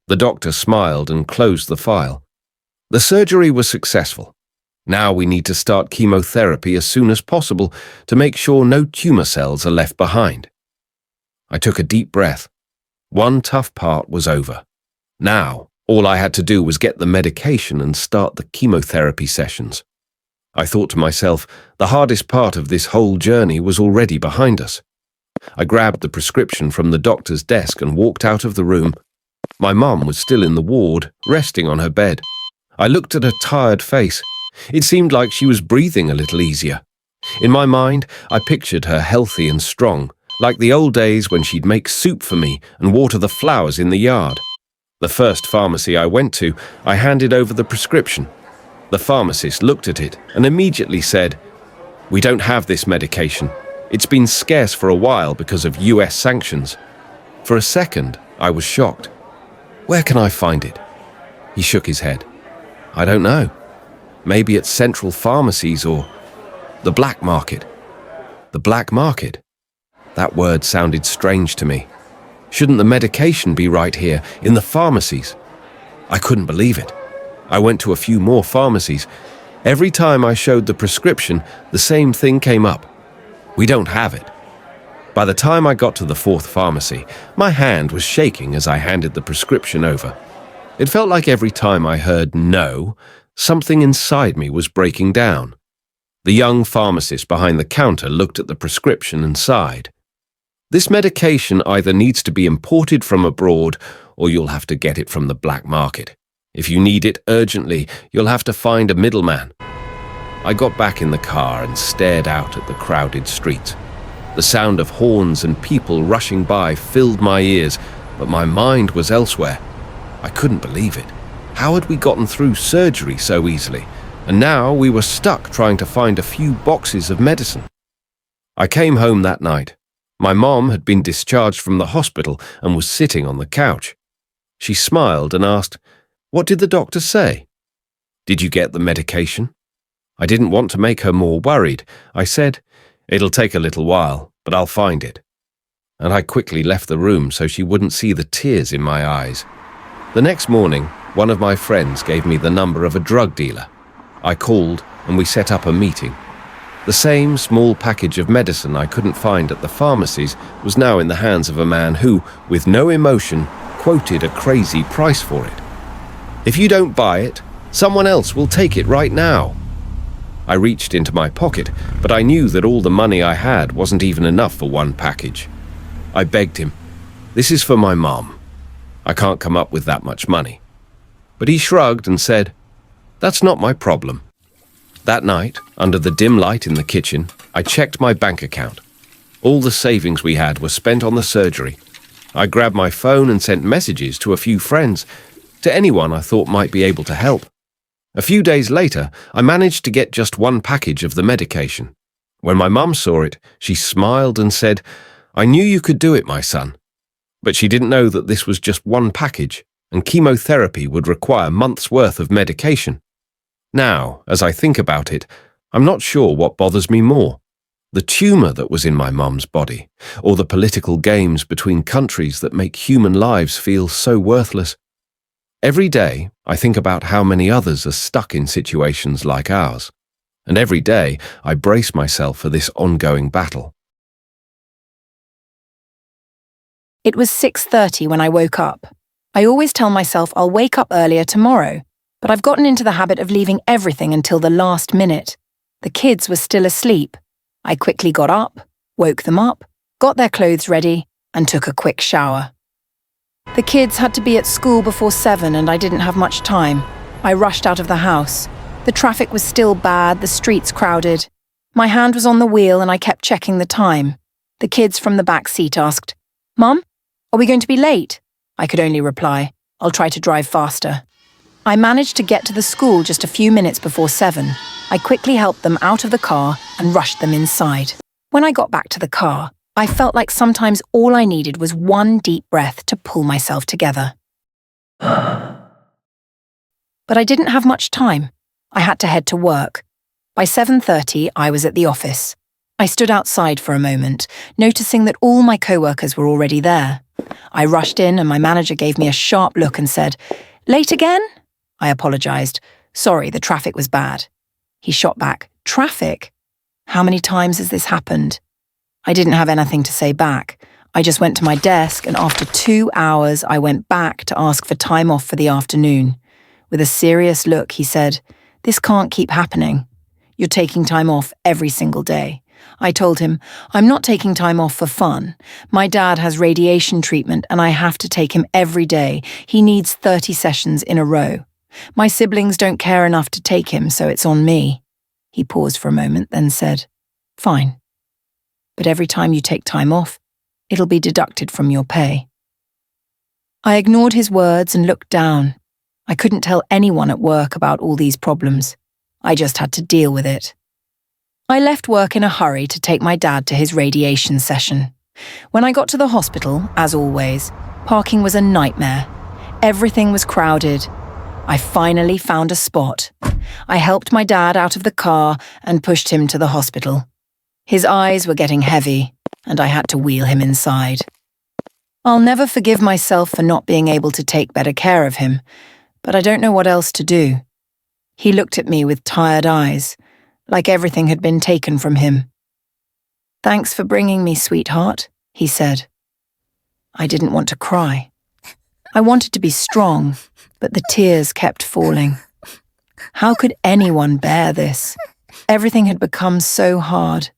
The doctor smiled and closed the file. The surgery was successful. Now we need to start chemotherapy as soon as possible to make sure no tumor cells are left behind. I took a deep breath. One tough part was over. Now, all I had to do was get the medication and start the chemotherapy sessions. I thought to myself, the hardest part of this whole journey was already behind us. I grabbed the prescription from the doctor's desk and walked out of the room. My mum was still in the ward, resting on her bed. I looked at her tired face. It seemed like she was breathing a little easier. In my mind, I pictured her healthy and strong, like the old days when she'd make soup for me and water the flowers in the yard. The first pharmacy I went to, I handed over the prescription. The pharmacist looked at it and immediately said, "We don't have this medication. It's been scarce for a while because of US sanctions." For a second, I was shocked. "Where can I find it?" He shook his head. "I don't know. Maybe at central pharmacies or the black market." The black market? That word sounded strange to me. Shouldn't the medication be right here, in the pharmacies? I couldn't believe it. I went to a few more pharmacies. Every time I showed the prescription, the same thing came up. "We don't have it." By the time I got to the fourth pharmacy, my hand was shaking as I handed the prescription over. It felt like every time I heard no, something inside me was breaking down. The young pharmacist behind the counter looked at the prescription and sighed. "This medication either needs to be imported from abroad or you'll have to get it from the black market. If you need it urgently, you'll have to find a middleman." I got back in the car and stared out at the crowded streets. The sound of horns and people rushing by filled my ears, but my mind was elsewhere. I couldn't believe it. How had we gotten through surgery so easily? And now we were stuck trying to find a few boxes of medicine. I came home that night. My mom had been discharged from the hospital and was sitting on the couch. She smiled and asked, "What did the doctor say?" "Did you get the medication?" I didn't want to make her more worried. I said, "It'll take a little while, but I'll find it." And I quickly left the room so she wouldn't see the tears in my eyes. The next morning, one of my friends gave me the number of a drug dealer. I called and we set up a meeting. The same small package of medicine I couldn't find at the pharmacies was now in the hands of a man who, with no emotion, quoted a crazy price for it. "If you don't buy it, someone else will take it right now." I reached into my pocket, but I knew that all the money I had wasn't even enough for one package. I begged him, "This is for my mom. I can't come up with that much money." But he shrugged and said, "That's not my problem." That night, under the dim light in the kitchen, I checked my bank account. All the savings we had were spent on the surgery. I grabbed my phone and sent messages to a few friends, to anyone I thought might be able to help. A few days later, I managed to get just one package of the medication. When my mum saw it, she smiled and said, "I knew you could do it, my son." But she didn't know that this was just one package, and chemotherapy would require months' worth of medication. Now, as I think about it, I'm not sure what bothers me more, the tumour that was in my mum's body, or the political games between countries that make human lives feel so worthless. Every day, I think about how many others are stuck in situations like ours, and every day I brace myself for this ongoing battle. It was 6:30 when I woke up. I always tell myself I'll wake up earlier tomorrow, but I've gotten into the habit of leaving everything until the last minute. The kids were still asleep. I quickly got up, woke them up, got their clothes ready, and took a quick shower. The kids had to be at school before 7 and I didn't have much time. I rushed out of the house. The traffic was still bad, the streets crowded. My hand was on the wheel and I kept checking the time. The kids from the back seat asked, "Mum, are we going to be late?" I could only reply, "I'll try to drive faster." I managed to get to the school just a few minutes before 7. I quickly helped them out of the car and rushed them inside. When I got back to the car, I felt like sometimes all I needed was one deep breath to pull myself together. But I didn't have much time. I had to head to work. By 7:30, I was at the office. I stood outside for a moment, noticing that all my co-workers were already there. I rushed in and my manager gave me a sharp look and said, "Late again?" I apologised. "Sorry, the traffic was bad." He shot back, "Traffic? How many times has this happened?" I didn't have anything to say back. I just went to my desk, and after 2 hours, I went back to ask for time off for the afternoon. With a serious look, he said, "This can't keep happening. You're taking time off every single day." I told him, "I'm not taking time off for fun. My dad has radiation treatment and I have to take him every day. He needs 30 sessions in a row. My siblings don't care enough to take him, so it's on me." He paused for a moment, then said, "Fine. But every time you take time off, it'll be deducted from your pay." I ignored his words and looked down. I couldn't tell anyone at work about all these problems. I just had to deal with it. I left work in a hurry to take my dad to his radiation session. When I got to the hospital, as always, parking was a nightmare. Everything was crowded. I finally found a spot. I helped my dad out of the car and pushed him to the hospital. His eyes were getting heavy, and I had to wheel him inside. I'll never forgive myself for not being able to take better care of him, but I don't know what else to do. He looked at me with tired eyes, like everything had been taken from him. "Thanks for bringing me, sweetheart," he said. I didn't want to cry. I wanted to be strong, but the tears kept falling. How could anyone bear this? Everything had become so hard.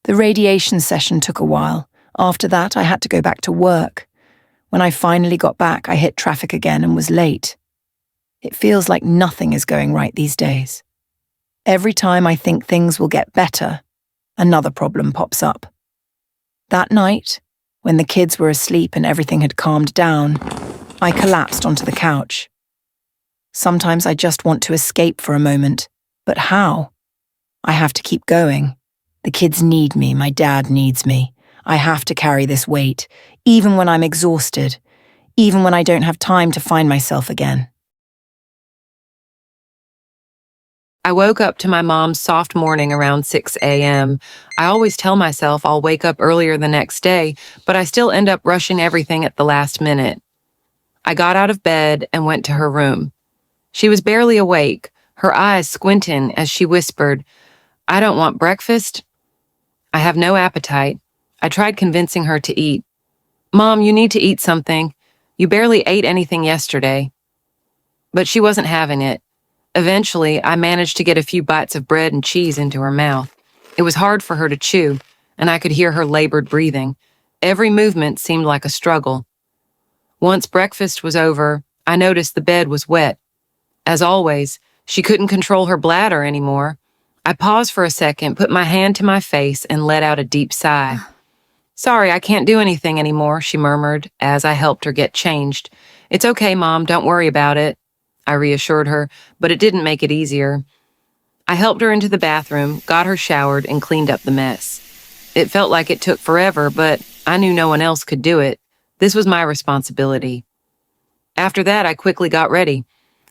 The radiation session took a while. After that, I had to go back to work. When I finally got back, I hit traffic again and was late. It feels like nothing is going right these days. Every time I think things will get better, another problem pops up. That night, when the kids were asleep and everything had calmed down, I collapsed onto the couch. Sometimes I just want to escape for a moment, but how? I have to keep going. The kids need me, my dad needs me. I have to carry this weight, even when I'm exhausted, even when I don't have time to find myself again. I woke up to my mom's soft morning around 6 a.m. I always tell myself I'll wake up earlier the next day, but I still end up rushing everything at the last minute. I got out of bed and went to her room. She was barely awake, her eyes squinting as she whispered, "I don't want breakfast." I have no appetite. I tried convincing her to eat. "Mom, you need to eat something. You barely ate anything yesterday." But she wasn't having it. Eventually, I managed to get a few bites of bread and cheese into her mouth. It was hard for her to chew, and I could hear her labored breathing. Every movement seemed like a struggle. Once breakfast was over, I noticed the bed was wet. As always, she couldn't control her bladder anymore. I paused for a second, put my hand to my face, and let out a deep sigh. "Sorry, I can't do anything anymore," she murmured as I helped her get changed. "It's okay, Mom, don't worry about it," I reassured her, but it didn't make it easier. I helped her into the bathroom, got her showered, and cleaned up the mess. It felt like it took forever, but I knew no one else could do it. This was my responsibility. After that, I quickly got ready.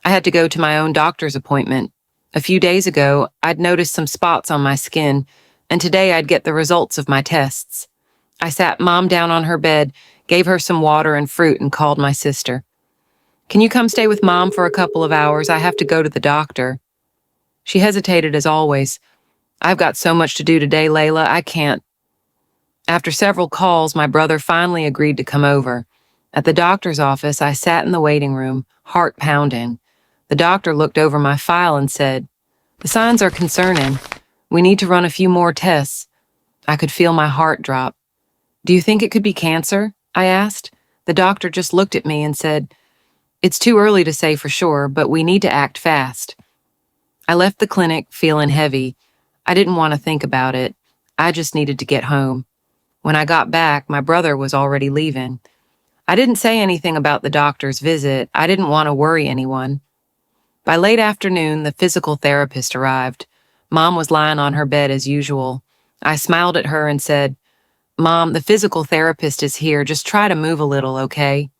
I had to go to my own doctor's appointment. A few days ago, I'd noticed some spots on my skin, and today I'd get the results of my tests. I sat Mom down on her bed, gave her some water and fruit, and called my sister. "Can you come stay with Mom for a couple of hours? I have to go to the doctor." She hesitated as always. "I've got so much to do today, Layla, I can't." After several calls, my brother finally agreed to come over. At the doctor's office, I sat in the waiting room, heart pounding. The doctor looked over my file and said, "The signs are concerning. We need to run a few more tests." I could feel my heart drop. "Do you think it could be cancer?" I asked. The doctor just looked at me and said, "It's too early to say for sure, but we need to act fast." I left the clinic feeling heavy. I didn't want to think about it. I just needed to get home. When I got back, my brother was already leaving. I didn't say anything about the doctor's visit. I didn't want to worry anyone. By late afternoon, the physical therapist arrived. Mom was lying on her bed as usual. I smiled at her and said, "Mom, the physical therapist is here. Just try to move a little, okay?"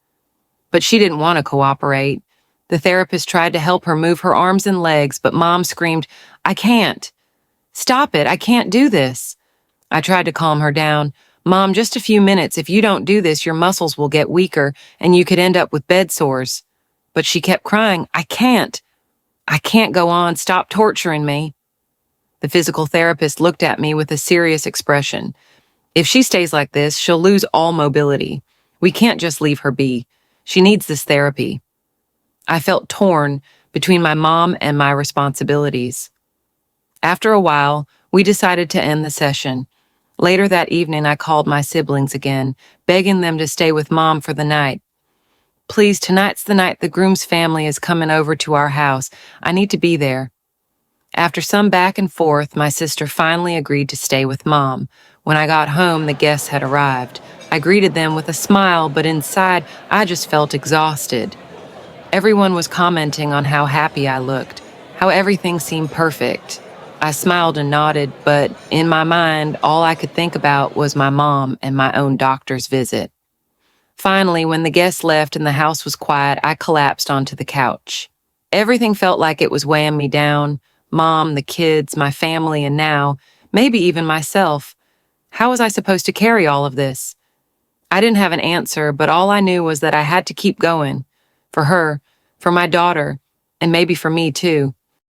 But she didn't want to cooperate. The therapist tried to help her move her arms and legs, but Mom screamed, "I can't. Stop it. I can't do this." I tried to calm her down. "Mom, just a few minutes. If you don't do this, your muscles will get weaker and you could end up with bed sores." But she kept crying, "I can't. I can't go on. Stop torturing me." The physical therapist looked at me with a serious expression. "If she stays like this, she'll lose all mobility. We can't just leave her be. She needs this therapy." I felt torn between my mom and my responsibilities. After a while, we decided to end the session. Later that evening, I called my siblings again, begging them to stay with Mom for the night. "Please, tonight's the night the groom's family is coming over to our house. I need to be there." After some back and forth, my sister finally agreed to stay with Mom. When I got home, the guests had arrived. I greeted them with a smile, but inside, I just felt exhausted. Everyone was commenting on how happy I looked, how everything seemed perfect. I smiled and nodded, but in my mind, all I could think about was my mom and my own doctor's visit. Finally, when the guests left and the house was quiet, I collapsed onto the couch. Everything felt like it was weighing me down. Mom, the kids, my family, and now, maybe even myself. How was I supposed to carry all of this? I didn't have an answer, but all I knew was that I had to keep going. For her, for my daughter, and maybe for me too.